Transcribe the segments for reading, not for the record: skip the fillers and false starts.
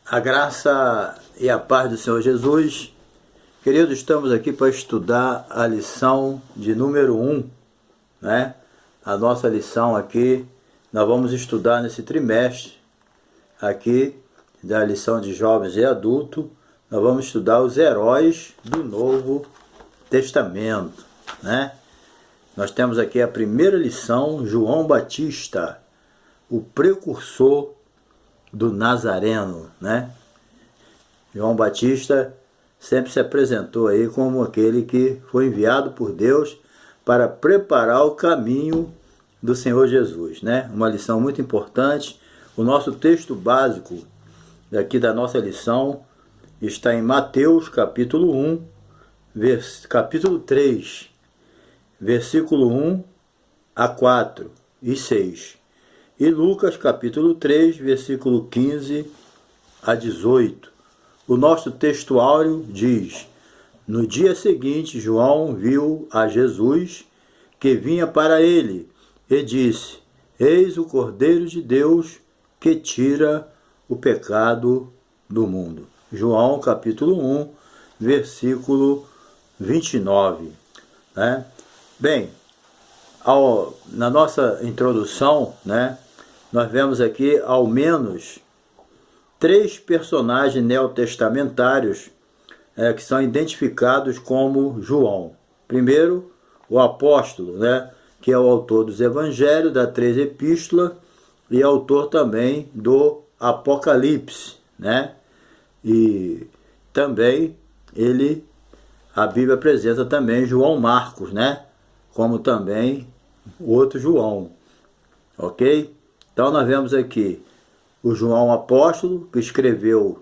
A graça e a paz do Senhor Jesus. Queridos, estamos aqui para estudar a lição de número 1, né? A nossa lição aqui, nós vamos estudar nesse trimestre aqui, da lição de jovens e adultos, nós vamos estudar os heróis do Novo Testamento, né? Nós temos aqui a primeira lição, João Batista, o precursor do Nazareno, né? João Batista sempre se apresentou aí como aquele que foi enviado por Deus para preparar o caminho do Senhor Jesus, né? Uma lição muito importante. O nosso texto básico daqui da nossa lição está em Mateus capítulo 1, capítulo 3, versículo 1 a 4 e 6. E Lucas capítulo 3, versículo 15 a 18. O nosso textuário diz: no dia seguinte, João viu a Jesus que vinha para ele e disse: eis o Cordeiro de Deus que tira o pecado do mundo. João capítulo 1, versículo 29. Né? Bem, na nossa introdução, né, nós vemos aqui ao menos 3 personagens neotestamentários que são identificados como João. Primeiro, o apóstolo, né, que é o autor dos evangelhos, das 3 epístolas, e autor também do Apocalipse, né? E também a Bíblia apresenta também João Marcos, né? Como também o outro João, ok? Então nós vemos aqui o João apóstolo, que escreveu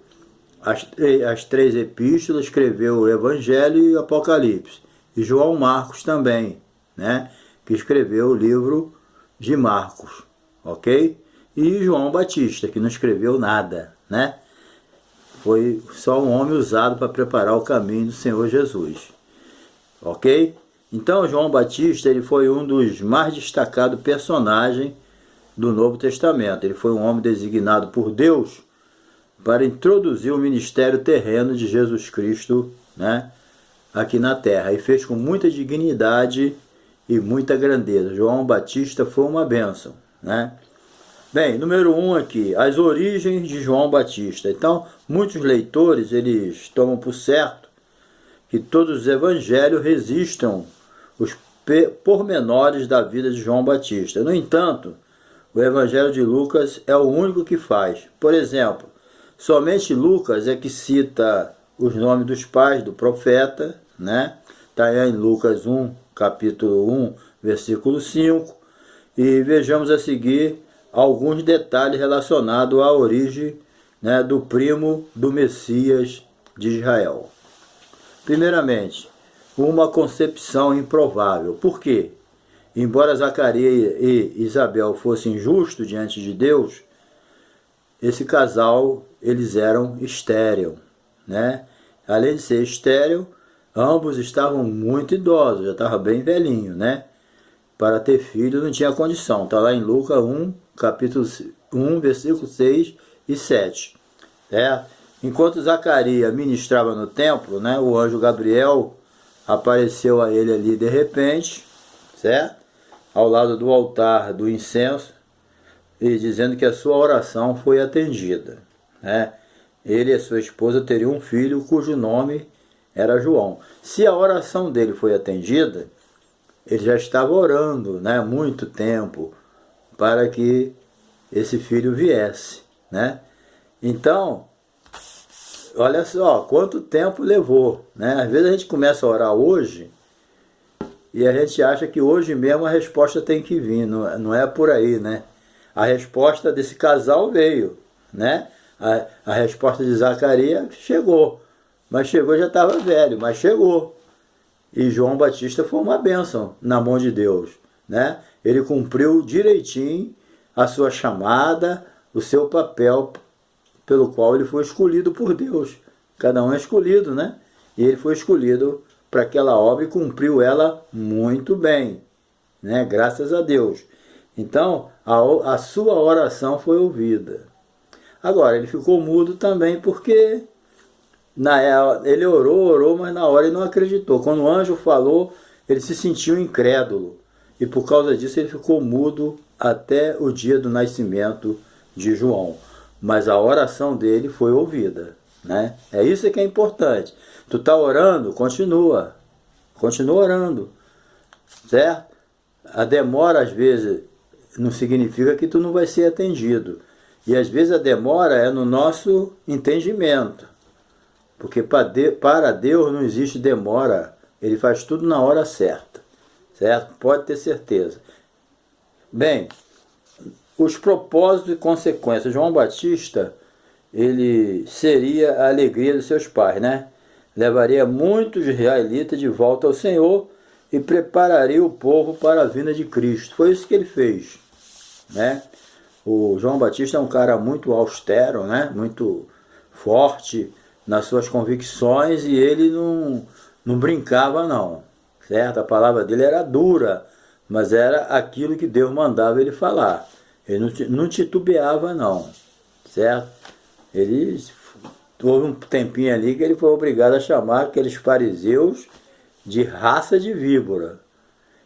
as 3 epístolas, escreveu o Evangelho e o Apocalipse. E João Marcos também, né? Que escreveu o livro de Marcos, ok? E João Batista, que não escreveu nada, né? Foi só um homem usado para preparar o caminho do Senhor Jesus, ok? Então João Batista ele foi um dos mais destacados personagens do Novo Testamento. Ele foi um homem designado por Deus para introduzir o ministério terreno de Jesus Cristo, né, aqui na terra. E fez com muita dignidade e muita grandeza. João Batista foi uma bênção, né? Bem, número 1 aqui, as origens de João Batista. Então, muitos leitores eles tomam por certo que todos os evangelhos registram os pormenores da vida de João Batista. No entanto, o Evangelho de Lucas é o único que faz. Por exemplo, somente Lucas é que cita os nomes dos pais do profeta, né? Está em Lucas 1, capítulo 1, versículo 5. E vejamos a seguir alguns detalhes relacionados à origem, né, do primo do Messias de Israel. Primeiramente, uma concepção improvável. Por quê? Embora Zacarias e Isabel fossem justos diante de Deus, esse casal, eles eram estéril, né? Além de ser estéril, ambos estavam muito idosos, já estavam bem velhinho, né? Para ter filho não tinha condição. Está lá em Lucas 1, capítulo 1, versículo 6 e 7. Enquanto Zacarias ministrava no templo, né, o anjo Gabriel apareceu a ele ali de repente, certo? Ao lado do altar do incenso, e dizendo que a sua oração foi atendida, né? Ele e a sua esposa teriam um filho cujo nome era João. Se a oração dele foi atendida, ele já estava orando, né, há muito tempo para que esse filho viesse, né? Então, olha só quanto tempo levou, né? Às vezes a gente começa a orar hoje e a gente acha que hoje mesmo a resposta tem que vir, não é por aí, né? A resposta desse casal veio, né? A resposta de Zacarias chegou, mas chegou, já estava velho, mas chegou. E João Batista foi uma bênção na mão de Deus, né? Ele cumpriu direitinho a sua chamada, o seu papel pelo qual ele foi escolhido por Deus. Cada um é escolhido, né? E ele foi escolhido para aquela obra e cumpriu ela muito bem, né? Graças a Deus. Então, a sua oração foi ouvida. Agora, ele ficou mudo também porque ele orou, mas na hora ele não acreditou. Quando o anjo falou, ele se sentiu incrédulo. E por causa disso ele ficou mudo até o dia do nascimento de João. Mas a oração dele foi ouvida, né? É isso que é importante. Tu está orando, continua orando, certo? A demora às vezes não significa que tu não vai ser atendido. E às vezes a demora é no nosso entendimento. Porque para Deus não existe demora. Ele faz tudo na hora certa, certo? Pode ter certeza. Bem, os propósitos e consequências. João Batista, ele seria a alegria dos seus pais, né? Levaria muitos israelitas de volta ao Senhor e prepararia o povo para a vinda de Cristo. Foi isso que ele fez, né? O João Batista é um cara muito austero, né? Muito forte nas suas convicções e ele não brincava não, certo? A palavra dele era dura, mas era aquilo que Deus mandava ele falar. Ele não titubeava não, certo? Houve um tempinho ali que ele foi obrigado a chamar aqueles fariseus de raça de víbora.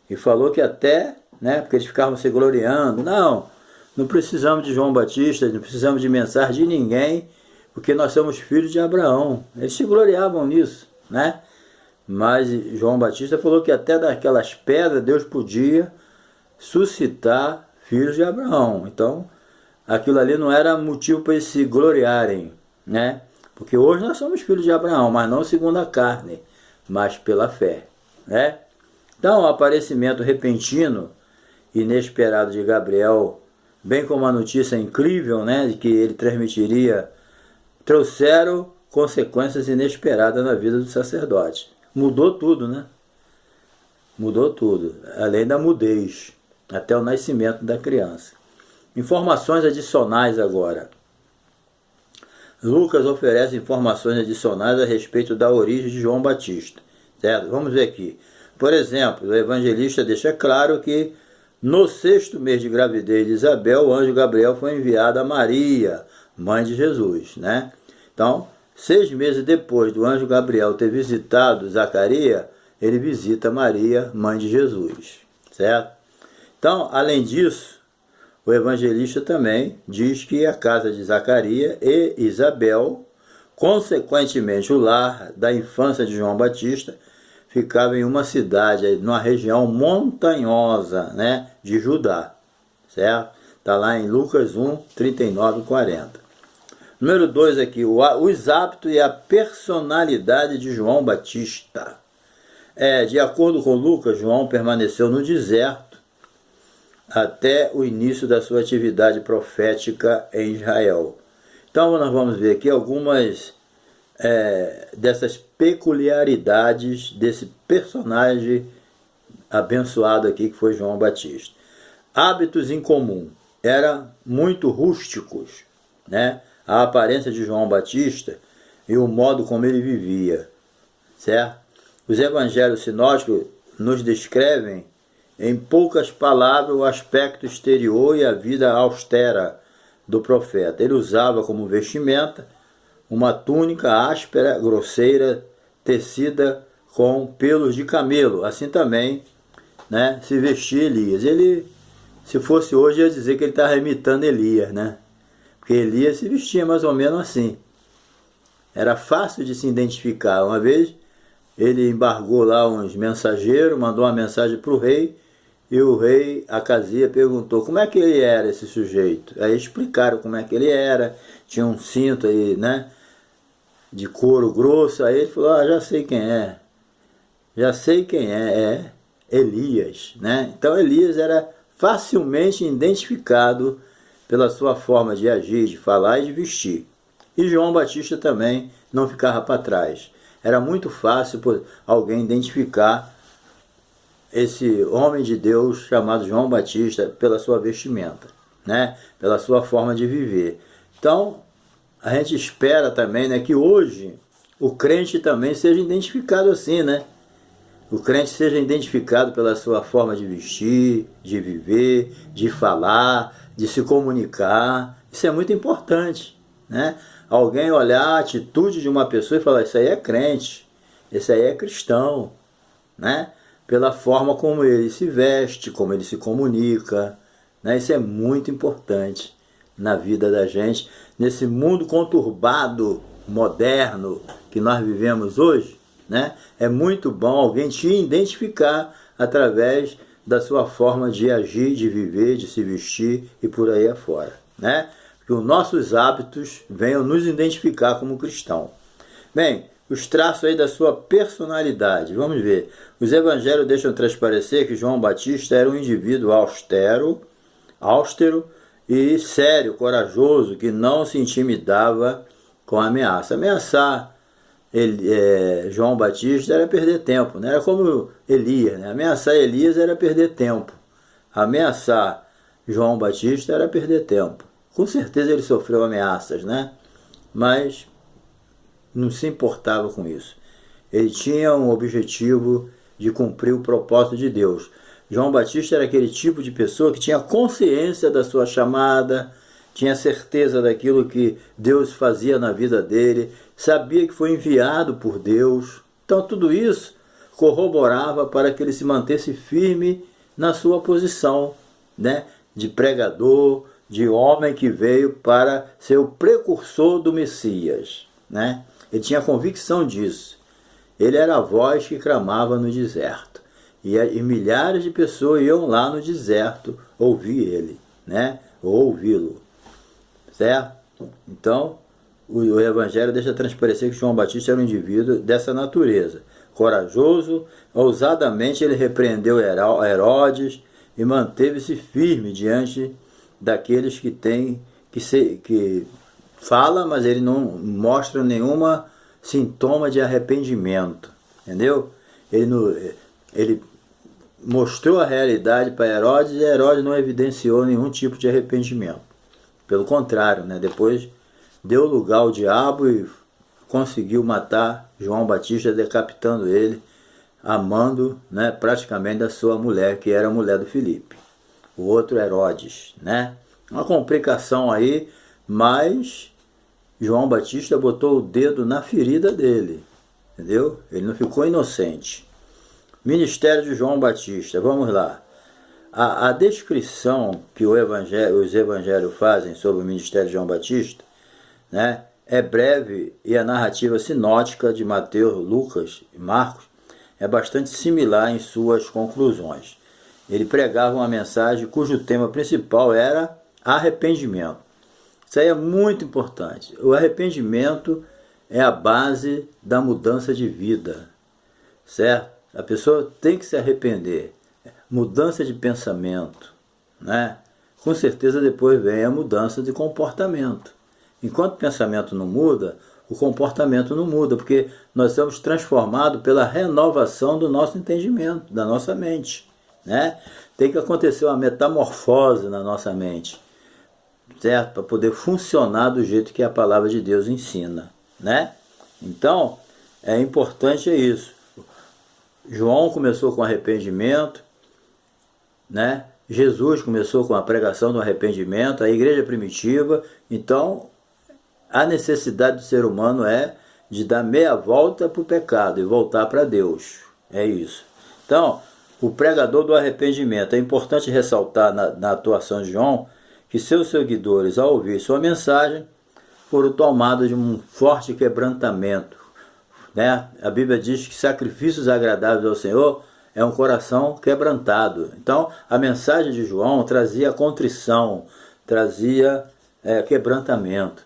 E falou que até, né, porque eles ficavam se gloriando, não precisamos de João Batista, não precisamos de mensagem de ninguém, porque nós somos filhos de Abraão. Eles se gloriavam nisso, né? Mas João Batista falou que até daquelas pedras Deus podia suscitar filhos de Abraão. Então, aquilo ali não era motivo para eles se gloriarem, né? Porque hoje nós somos filhos de Abraão, mas não segundo a carne, mas pela fé, né? Então, o aparecimento repentino, inesperado de Gabriel, bem como a notícia incrível, né, de que ele transmitiria, trouxeram consequências inesperadas na vida do sacerdote. Mudou tudo, né? Mudou tudo, além da mudez, até o nascimento da criança. Informações adicionais agora. Lucas oferece informações adicionais a respeito da origem de João Batista, certo? Vamos ver aqui. Por exemplo, o evangelista deixa claro que no 6º mês de gravidez de Isabel, o anjo Gabriel foi enviado a Maria, mãe de Jesus, né? Então, 6 meses depois do anjo Gabriel ter visitado Zacarias, ele visita Maria, mãe de Jesus, certo? Então, além disso, o evangelista também diz que a casa de Zacarias e Isabel, consequentemente o lar da infância de João Batista, ficava em uma cidade, numa região montanhosa, né, de Judá, certo? Está lá em Lucas 1, 39 e 40. Número 2 aqui, os hábitos e a personalidade de João Batista. De acordo com Lucas, João permaneceu no deserto até o início da sua atividade profética em Israel. Então nós vamos ver aqui algumas dessas peculiaridades desse personagem abençoado aqui que foi João Batista. Hábitos em comum, eram muito rústicos, né? A aparência de João Batista e o modo como ele vivia, certo? Os evangelhos sinóticos nos descrevem em poucas palavras o aspecto exterior e a vida austera do profeta. Ele usava como vestimenta uma túnica áspera, grosseira, tecida com pelos de camelo. Assim também, né, se vestia Elias. Ele, se fosse hoje, ia dizer que ele estava imitando Elias, né? Porque Elias se vestia mais ou menos assim. Era fácil de se identificar. Uma vez ele embargou lá uns mensageiros, mandou uma mensagem para o rei, e o rei Acasias perguntou como é que ele era, esse sujeito. Aí explicaram como é que ele era, tinha um cinto aí, né, de couro grosso. Aí ele falou, já sei quem é, é Elias, né? Então Elias era facilmente identificado pela sua forma de agir, de falar e de vestir. E João Batista também não ficava para trás. Era muito fácil por alguém identificar esse homem de Deus chamado João Batista pela sua vestimenta, né? Pela sua forma de viver. Então, a gente espera também, né, que hoje o crente também seja identificado assim, né? O crente seja identificado pela sua forma de vestir, de viver, de falar, de se comunicar. Isso é muito importante, né? Alguém olhar a atitude de uma pessoa e falar, isso aí é crente, esse aí é cristão, né? Pela forma como ele se veste, como ele se comunica, né? Isso é muito importante na vida da gente, nesse mundo conturbado, moderno que nós vivemos hoje, né? É muito bom alguém te identificar através da sua forma de agir, de viver, de se vestir e por aí afora, né? Que os nossos hábitos venham nos identificar como cristão. Bem, os traços aí da sua personalidade, vamos ver. Os evangelhos deixam transparecer que João Batista era um indivíduo austero e sério, corajoso, que não se intimidava com ameaça. Ameaçar João Batista era perder tempo, né? Era como Elias, né? Ameaçar Elias era perder tempo. Ameaçar João Batista era perder tempo. Com certeza ele sofreu ameaças, né? Mas não se importava com isso. Ele tinha um objetivo de cumprir o propósito de Deus. João Batista era aquele tipo de pessoa que tinha consciência da sua chamada, tinha certeza daquilo que Deus fazia na vida dele, sabia que foi enviado por Deus. Então tudo isso corroborava para que ele se mantesse firme na sua posição, né? De pregador, de homem que veio para ser o precursor do Messias, né? Ele tinha convicção disso. Ele era a voz que clamava no deserto. E milhares de pessoas iam lá no deserto ouvir ele, né? Ou ouvi-lo. Certo? Então, o Evangelho deixa transparecer que João Batista era um indivíduo dessa natureza. Corajoso, ousadamente ele repreendeu Herodes e manteve-se firme diante daqueles que fala, mas ele não mostra nenhuma sintoma de arrependimento. Entendeu? Ele mostrou a realidade para Herodes e Herodes não evidenciou nenhum tipo de arrependimento. Pelo contrário, né? Depois deu lugar ao diabo e conseguiu matar João Batista, decapitando ele, amando, né, praticamente a sua mulher, que era a mulher do Filipe. O outro Herodes, né? Uma complicação aí, mas João Batista botou o dedo na ferida dele, entendeu? Ele não ficou inocente. Ministério de João Batista, vamos lá. A descrição que os evangelhos fazem sobre o ministério de João Batista, né, é breve e a narrativa sinótica de Mateus, Lucas e Marcos é bastante similar em suas conclusões. Ele pregava uma mensagem cujo tema principal era arrependimento. Isso aí é muito importante. O arrependimento é a base da mudança de vida, certo? A pessoa tem que se arrepender. Mudança de pensamento, né? Com certeza depois vem a mudança de comportamento. Enquanto o pensamento não muda, o comportamento não muda, porque nós somos transformados pela renovação do nosso entendimento, da nossa mente, né? Tem que acontecer uma metamorfose na nossa mente, certo? Para poder funcionar do jeito que a palavra de Deus ensina, né? Então, é importante isso. João começou com arrependimento, né? Jesus começou com a pregação do arrependimento, a igreja primitiva. Então, a necessidade do ser humano é de dar meia volta para o pecado e voltar para Deus. É isso. Então, o pregador do arrependimento. É importante ressaltar na atuação de João que seus seguidores, ao ouvir sua mensagem, foram tomados de um forte quebrantamento, né? A Bíblia diz que sacrifícios agradáveis ao Senhor é um coração quebrantado. Então, a mensagem de João trazia contrição, trazia quebrantamento,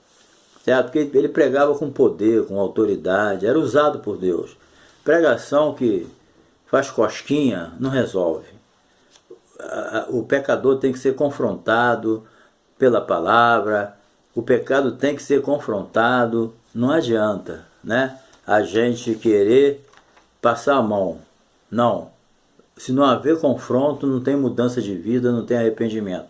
certo? Porque ele pregava com poder, com autoridade, era usado por Deus. Pregação que faz cosquinha não resolve. O pecador tem que ser confrontado pela palavra, o pecado tem que ser confrontado, não adianta, né? A gente querer passar a mão. Não. Se não haver confronto, não tem mudança de vida, não tem arrependimento.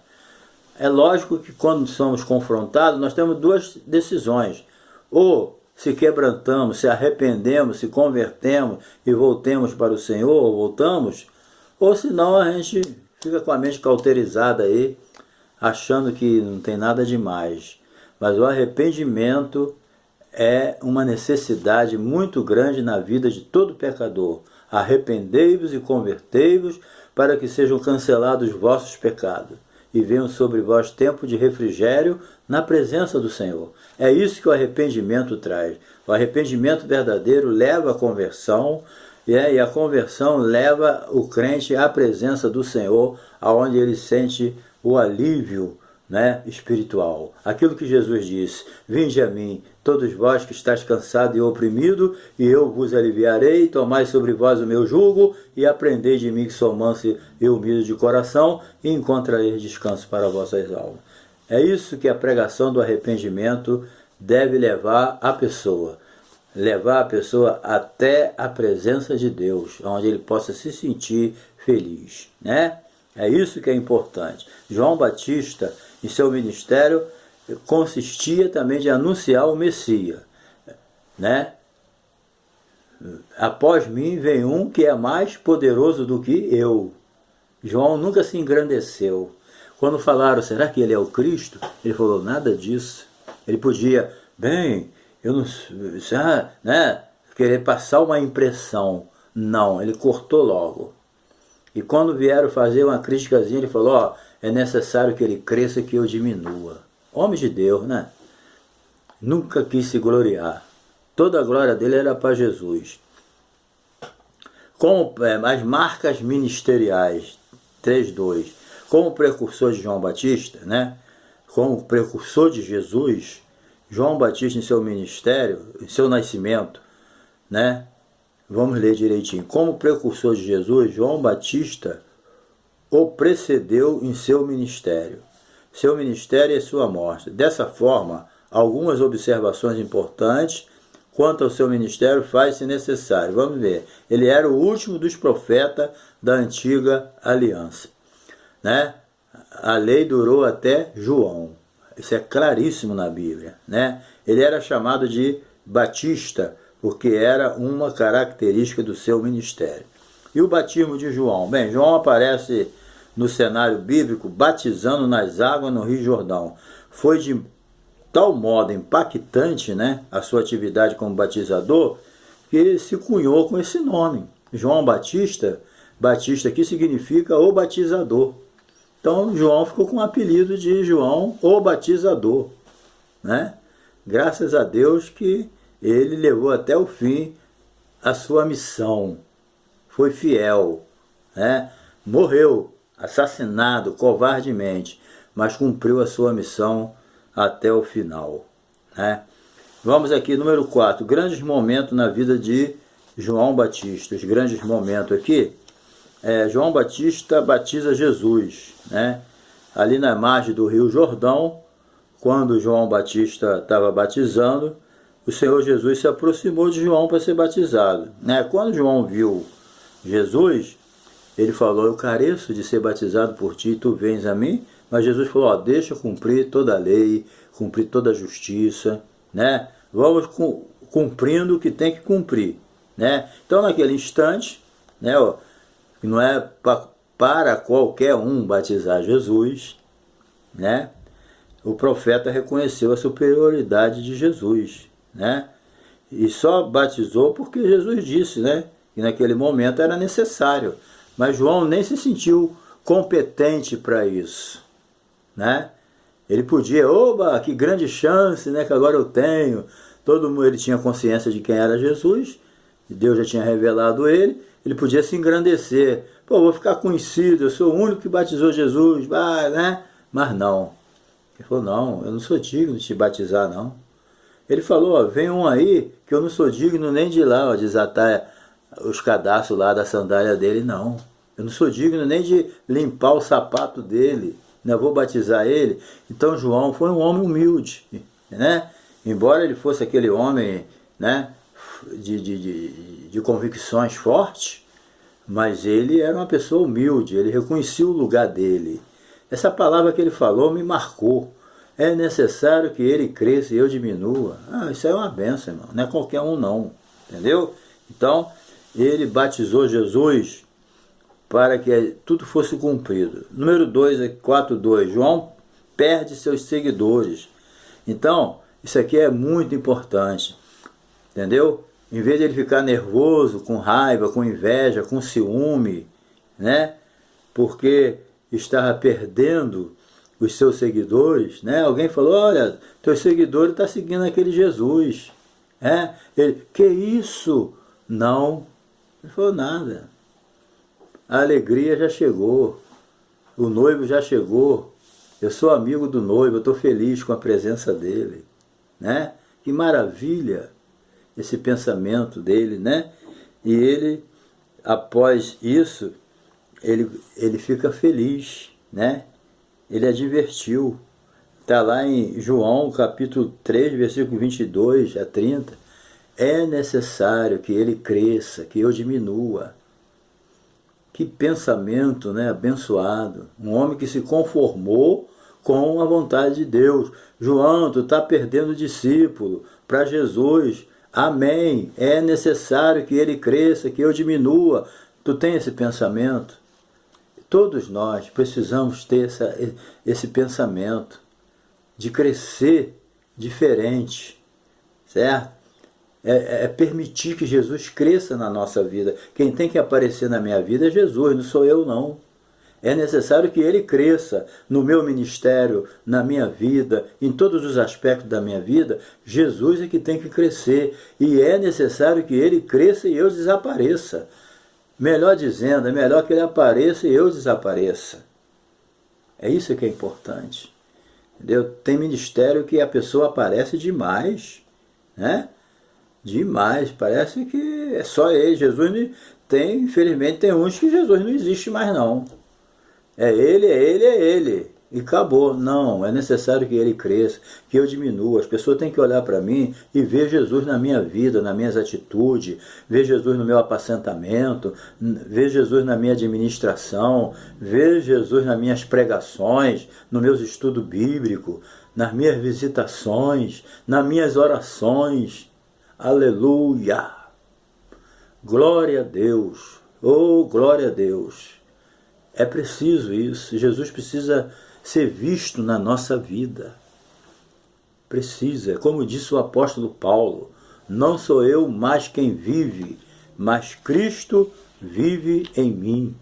É lógico que quando somos confrontados, nós temos duas decisões. Ou se quebrantamos, se arrependemos, se convertemos e voltemos para o Senhor, ou voltamos, ou senão a gente fica com a mente cauterizada aí, achando que não tem nada demais. Mas o arrependimento é uma necessidade muito grande na vida de todo pecador. Arrependei-vos e convertei-vos, para que sejam cancelados os vossos pecados, e venham sobre vós tempo de refrigério na presença do Senhor. É isso que o arrependimento traz. O arrependimento verdadeiro leva à conversão, e a conversão leva o crente à presença do Senhor, aonde ele sente o alívio, né, espiritual. Aquilo que Jesus disse: vinde a mim, todos vós que estáis cansados e oprimidos, e eu vos aliviarei. Tomai sobre vós o meu jugo e aprendei de mim, que sou manso e humilde de coração, e encontrareis descanso para vossas almas. É isso que a pregação do arrependimento deve levar a pessoa. Levar a pessoa até a presença de Deus, onde ele possa se sentir feliz, né? É isso que é importante. João Batista, em seu ministério, consistia também de anunciar o Messias, né? Após mim vem um que é mais poderoso do que eu. João nunca se engrandeceu. Quando falaram, será que ele é o Cristo? Ele falou, nada disso. Ele podia, eu não, né, querer passar uma impressão. Não, ele cortou logo. E quando vieram fazer uma criticazinha, ele falou, é necessário que ele cresça, que eu diminua. Homem de Deus, né? Nunca quis se gloriar. Toda a glória dele era para Jesus. Com as marcas ministeriais, 3:2, como precursor de João Batista, né? Como precursor de Jesus, João Batista em seu ministério, em seu nascimento, né? Vamos ler direitinho. Como precursor de Jesus, João Batista o precedeu em seu ministério. Seu ministério e sua morte. Dessa forma, algumas observações importantes quanto ao seu ministério faz-se necessário. Vamos ver. Ele era o último dos profetas da antiga aliança, né? A lei durou até João. Isso é claríssimo na Bíblia, né? Ele era chamado de Batista, porque era uma característica do seu ministério. E o batismo de João? Bem, João aparece no cenário bíblico batizando nas águas no Rio Jordão. Foi de tal modo impactante, né, a sua atividade como batizador, que se cunhou com esse nome. João Batista, Batista aqui significa o batizador. Então João ficou com o apelido de João o Batizador, né? Graças a Deus que ele levou até o fim a sua missão. Foi fiel, né? Morreu assassinado covardemente, mas cumpriu a sua missão até o final, né? Vamos aqui, número 4, grandes momentos na vida de João Batista. Os grandes momentos aqui, João Batista batiza Jesus, né? Ali na margem do Rio Jordão, quando João Batista estava batizando, o Senhor Jesus se aproximou de João para ser batizado, né? Quando João viu Jesus, ele falou, eu careço de ser batizado por ti, tu vens a mim? Mas Jesus falou, deixa cumprir toda a lei, cumprir toda a justiça, né? Vamos cumprindo o que tem que cumprir, né? Então naquele instante, né, não é para qualquer um batizar Jesus, né? O profeta reconheceu a superioridade de Jesus, né? E só batizou porque Jesus disse, né, que naquele momento era necessário. Mas João nem se sentiu competente para isso, né? Ele podia, oba, que grande chance, né, que agora eu tenho. Todo mundo, ele tinha consciência de quem era Jesus, e Deus já tinha revelado ele podia se engrandecer. Pô, vou ficar conhecido, eu sou o único que batizou Jesus, né? Mas não. Ele falou, não, eu não sou digno de te batizar, não. Ele falou, vem um aí que eu não sou digno nem de ir lá, desatar os cadastros lá da sandália dele, não. Eu não sou digno nem de limpar o sapato dele, né? Vou batizar ele. Então João foi um homem humilde, né? Embora ele fosse aquele homem, né, de convicções fortes, mas ele era uma pessoa humilde, ele reconhecia o lugar dele. Essa palavra que ele falou me marcou. É necessário que ele cresça e eu diminua. Isso é uma benção, irmão. Não é qualquer um, não. Entendeu? Então, ele batizou Jesus para que tudo fosse cumprido. Número 2, 4:2. João perde seus seguidores. Então, isso aqui é muito importante, entendeu? Em vez de ele ficar nervoso, com raiva, com inveja, com ciúme, né? Porque estava perdendo os seus seguidores, né? Alguém falou, olha, teus seguidores estão seguindo aquele Jesus. Ele, que isso? Não. Ele falou nada. A alegria já chegou. O noivo já chegou. Eu sou amigo do noivo, eu estou feliz com a presença dele. Né? Que maravilha esse pensamento dele, né? E ele, após isso, ele fica feliz, né? Ele advertiu. Está lá em João capítulo 3, versículo 22 a 30. É necessário que ele cresça, que eu diminua. Que pensamento, né, abençoado. Um homem que se conformou com a vontade de Deus. João, tu está perdendo discípulo para Jesus. Amém. É necessário que ele cresça, que eu diminua. Tu tem esse pensamento? Todos nós precisamos ter esse pensamento de crescer diferente, certo? É permitir que Jesus cresça na nossa vida. Quem tem que aparecer na minha vida é Jesus, não sou eu não. É necessário que ele cresça no meu ministério, na minha vida, em todos os aspectos da minha vida. Jesus é que tem que crescer. E é necessário que ele cresça e eu desapareça. Melhor dizendo, é melhor que ele apareça e eu desapareça. É isso que é importante. Entendeu? Tem ministério que a pessoa aparece demais, né? Demais. Parece que é só ele. Jesus tem, infelizmente, tem uns que Jesus não existe mais não. É ele, é ele, é ele. E acabou. Não, é necessário que ele cresça, que eu diminua. As pessoas têm que olhar para mim e ver Jesus na minha vida, nas minhas atitudes, ver Jesus no meu apacentamento, ver Jesus na minha administração, ver Jesus nas minhas pregações, nos meus estudos bíblicos, nas minhas visitações, nas minhas orações. Aleluia! Glória a Deus! Oh, glória a Deus! É preciso isso. Jesus precisa ser visto na nossa vida. Precisa. Como disse o apóstolo Paulo, não sou eu mais quem vive, mas Cristo vive em mim.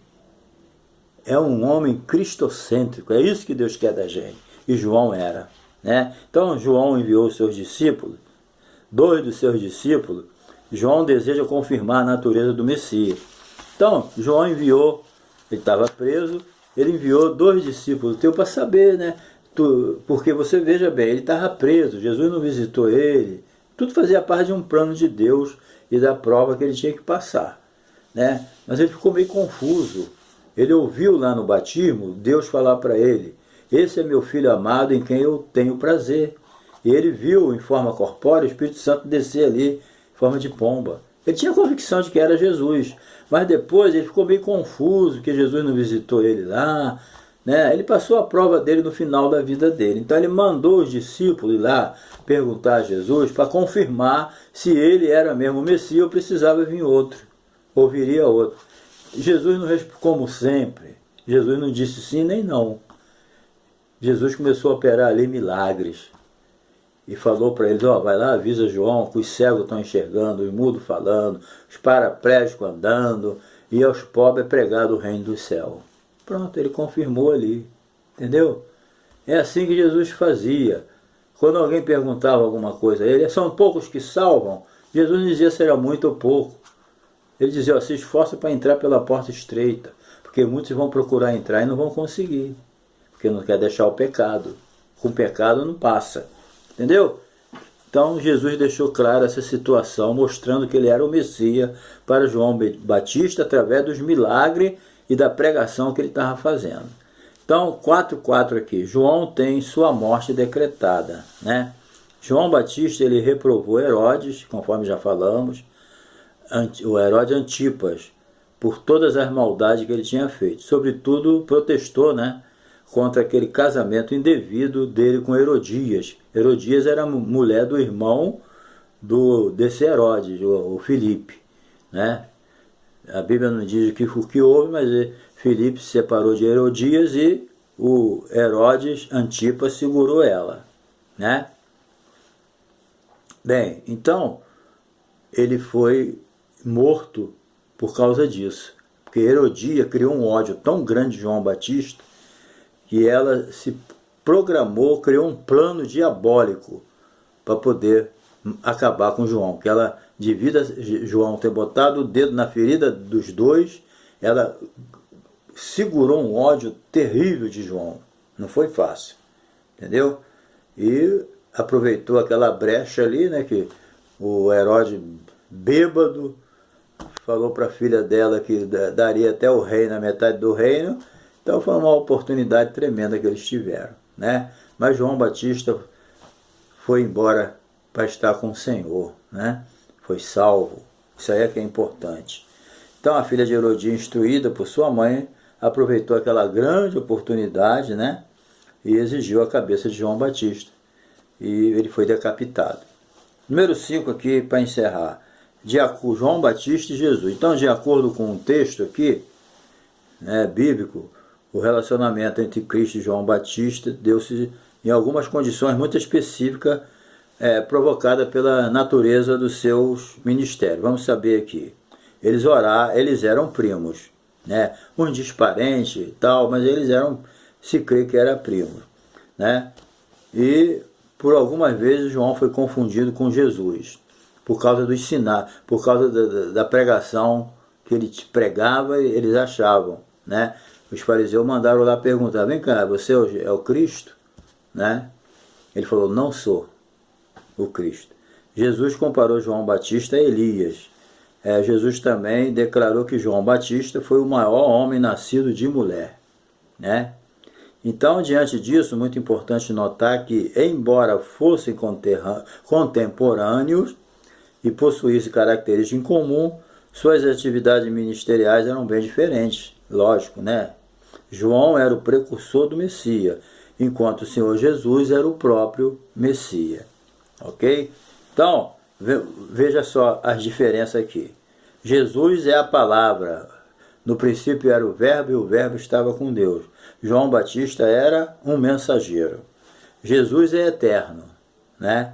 É um homem cristocêntrico. É isso que Deus quer da gente. E João era. Né? Então João enviou os seus discípulos. 2 dos seus discípulos, João deseja confirmar a natureza do Messias. Então, João enviou, ele estava preso, ele enviou 2 discípulos teus para saber, né? Porque você veja bem, ele estava preso, Jesus não visitou ele, tudo fazia parte de um plano de Deus e da prova que ele tinha que passar, né? Mas ele ficou meio confuso. Ele ouviu lá no batismo Deus falar para ele, esse é meu filho amado em quem eu tenho prazer. E ele viu em forma corpórea o Espírito Santo descer ali em forma de pomba. Ele tinha convicção de que era Jesus, mas depois ele ficou meio confuso que Jesus não visitou ele lá, né? Ele passou a prova dele no final da vida dele. Então ele mandou os discípulos ir lá perguntar a Jesus para confirmar se ele era mesmo o Messias ou precisava vir outro, ou viria outro. Jesus não respondeu, como sempre, Jesus não disse sim nem não. Jesus começou a operar ali milagres. E falou para eles, vai lá, avisa João que os cegos estão enxergando, os mudos falando, os paraplégicos andando, e aos pobres é pregado o reino do céu. Pronto, ele confirmou ali, entendeu? É assim que Jesus fazia. Quando alguém perguntava alguma coisa a ele, são poucos que salvam, Jesus não dizia se era muito ou pouco. Ele dizia, se esforça para entrar pela porta estreita, porque muitos vão procurar entrar e não vão conseguir, porque não quer deixar o pecado. Com o pecado não passa. Entendeu? Então Jesus deixou clara essa situação, mostrando que ele era o Messias para João Batista através dos milagres e da pregação que ele estava fazendo. Então, 4:4 aqui, João tem sua morte decretada, né? João Batista, ele reprovou Herodes, conforme já falamos, o Herodes Antipas, por todas as maldades que ele tinha feito. Sobretudo, protestou, né, contra aquele casamento indevido dele com Herodias. Herodias era mulher do irmão desse Herodes, o Filipe, né? A Bíblia não diz o que houve, mas Filipe se separou de Herodias e o Herodes Antipas segurou ela, né? Bem, então ele foi morto por causa disso. Porque Herodia criou um ódio tão grande de João Batista que ela se programou, criou um plano diabólico para poder acabar com João. Que ela, devido a João ter botado o dedo na ferida dos dois, ela segurou um ódio terrível de João. Não foi fácil, entendeu? E aproveitou aquela brecha ali, né, que o Herodes bêbado falou para a filha dela que daria até o reino, a metade do reino. Então foi uma oportunidade tremenda que eles tiveram, né? Mas João Batista foi embora para estar com o Senhor, né? Foi salvo. Isso aí é que é importante. Então a filha de Herodia, instruída por sua mãe, aproveitou aquela grande oportunidade, né? E exigiu a cabeça de João Batista. E ele foi decapitado. Número 5 aqui, para encerrar. João Batista e Jesus. Então, de acordo com o texto aqui, né, bíblico, o relacionamento entre Cristo e João Batista deu-se em algumas condições muito específicas, provocada pela natureza dos seus ministérios. Vamos saber aqui. Eles eram primos, né? Um disparente e tal, mas eles eram, se crê que era primos, né? E por algumas vezes João foi confundido com Jesus, por causa do ensinar, por causa da pregação que ele pregava, eles achavam, né? Os fariseus mandaram lá perguntar: vem cá, você é o Cristo? Né? Ele falou: não sou o Cristo. Jesus comparou João Batista a Elias. Jesus também declarou que João Batista foi o maior homem nascido de mulher, né? Então, diante disso, muito importante notar que, embora fossem contemporâneos e possuíssem características em comum, suas atividades ministeriais eram bem diferentes, lógico, né? João era o precursor do Messias, enquanto o Senhor Jesus era o próprio Messias, ok? Então, veja só as diferenças aqui. Jesus é a palavra. No princípio era o Verbo e o Verbo estava com Deus. João Batista era um mensageiro. Jesus é eterno, né?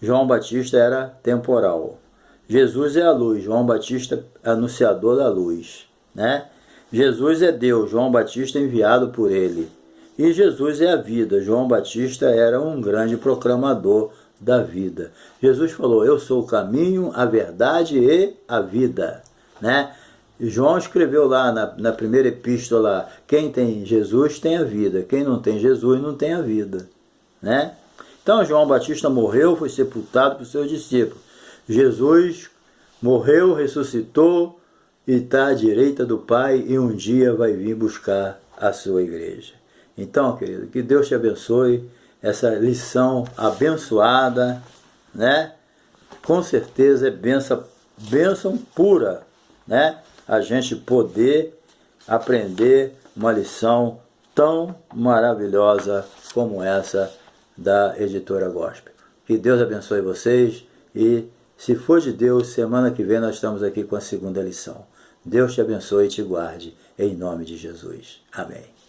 João Batista era temporal. Jesus é a luz. João Batista é anunciador da luz, né? Jesus é Deus. João Batista é enviado por ele. E Jesus é a vida. João Batista era um grande proclamador da vida. Jesus falou: eu sou o caminho, a verdade e a vida, né? João escreveu lá na primeira epístola: quem tem Jesus tem a vida, quem não tem Jesus não tem a vida, né? Então João Batista morreu, foi sepultado por seus discípulos. Jesus morreu, ressuscitou e está à direita do Pai, e um dia vai vir buscar a sua igreja. Então, querido, que Deus te abençoe, essa lição abençoada, né? Com certeza é bênção pura, né? A gente poder aprender uma lição tão maravilhosa como essa da Editora Gospel. Que Deus abençoe vocês e, se for de Deus, semana que vem nós estamos aqui com a segunda lição. Deus te abençoe e te guarde, em nome de Jesus. Amém.